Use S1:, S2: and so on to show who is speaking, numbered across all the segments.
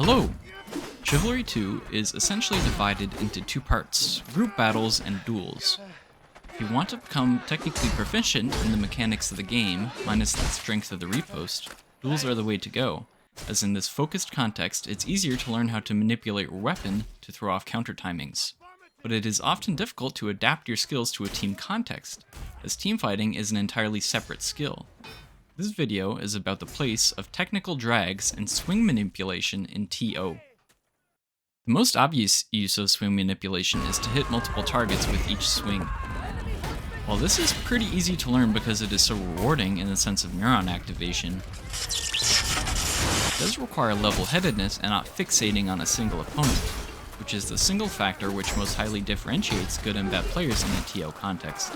S1: Hello! Chivalry 2 is essentially divided into two parts, group battles and duels. If you want to become technically proficient in the mechanics of the game, minus the strength of the riposte, duels are the way to go, as in this focused context it's easier to learn how to manipulate your weapon to throw off counter timings. But it is often difficult to adapt your skills to a team context, as teamfighting is an entirely separate skill. This video is about the place of technical drags and swing manipulation in TO. The most obvious use of swing manipulation is to hit multiple targets with each swing. While this is pretty easy to learn because it is so rewarding in the sense of neuron activation, it does require level-headedness and not fixating on a single opponent, which is the single factor which most highly differentiates good and bad players in the TO context.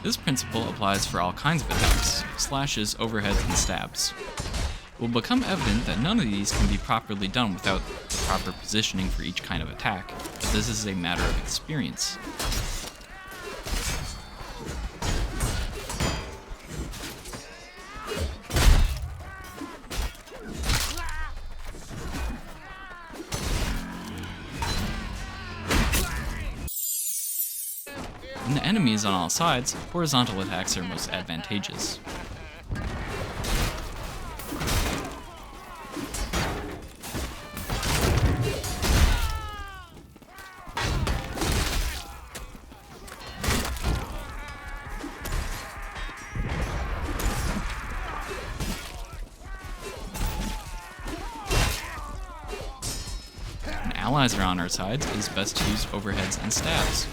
S1: This principle applies for all kinds of attacks, slashes, overheads, and stabs. It will become evident that none of these can be properly done without the proper positioning for each kind of attack, but this is a matter of experience. In the enemies on all sides, horizontal attacks are most advantageous. When allies are on our sides, it is best to use overheads and stabs.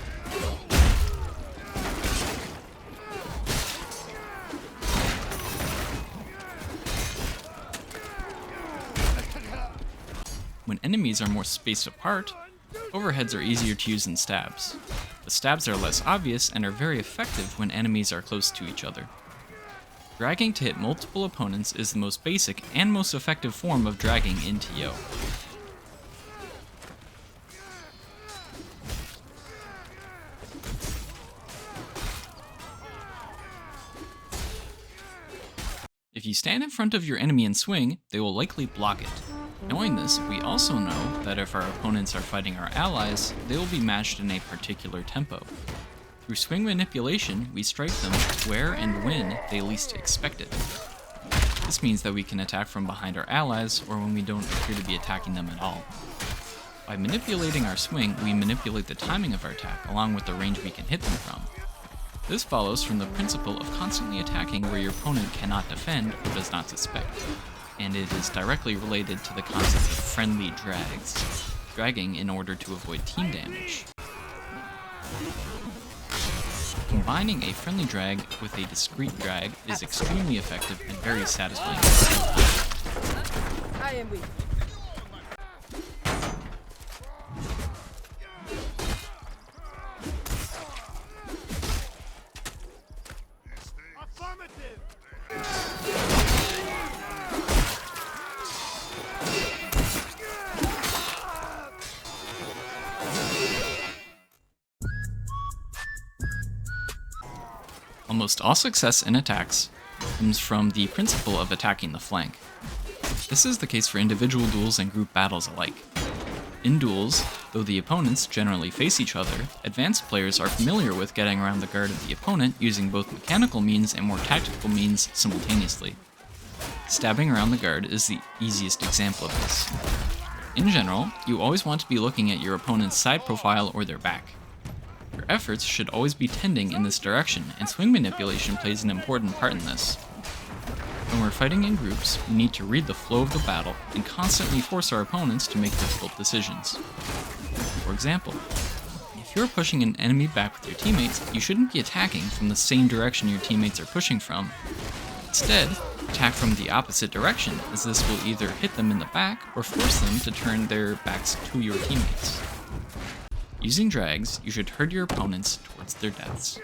S1: When enemies are more spaced apart, overheads are easier to use than stabs. The stabs are less obvious and are very effective when enemies are close to each other. Dragging to hit multiple opponents is the most basic and most effective form of dragging in TO. If you stand in front of your enemy and swing, they will likely block it. Knowing this, we also know that if our opponents are fighting our allies, they will be matched in a particular tempo. Through swing manipulation, we strike them where and when they least expect it. This means that we can attack from behind our allies, or when we don't appear to be attacking them at all. By manipulating our swing, we manipulate the timing of our attack, along with the range we can hit them from. This follows from the principle of constantly attacking where your opponent cannot defend or does not suspect, and it is directly related to the concept of friendly drags, dragging in order to avoid team damage. Combining a friendly drag with a discrete drag is extremely effective and very satisfying.
S2: I am weak.
S1: Almost all success in attacks comes from the principle of attacking the flank. This is the case for individual duels and group battles alike. In duels, though the opponents generally face each other, advanced players are familiar with getting around the guard of the opponent using both mechanical means and more tactical means simultaneously. Stabbing around the guard is the easiest example of this. In general, you always want to be looking at your opponent's side profile or their back. Your efforts should always be tending in this direction, and swing manipulation plays an important part in this. When we're fighting in groups, we need to read the flow of the battle and constantly force our opponents to make difficult decisions. For example, if you're pushing an enemy back with your teammates, you shouldn't be attacking from the same direction your teammates are pushing from. Instead, attack from the opposite direction, as this will either hit them in the back or force them to turn their backs to your teammates. Using drags, you should herd your opponents towards their deaths.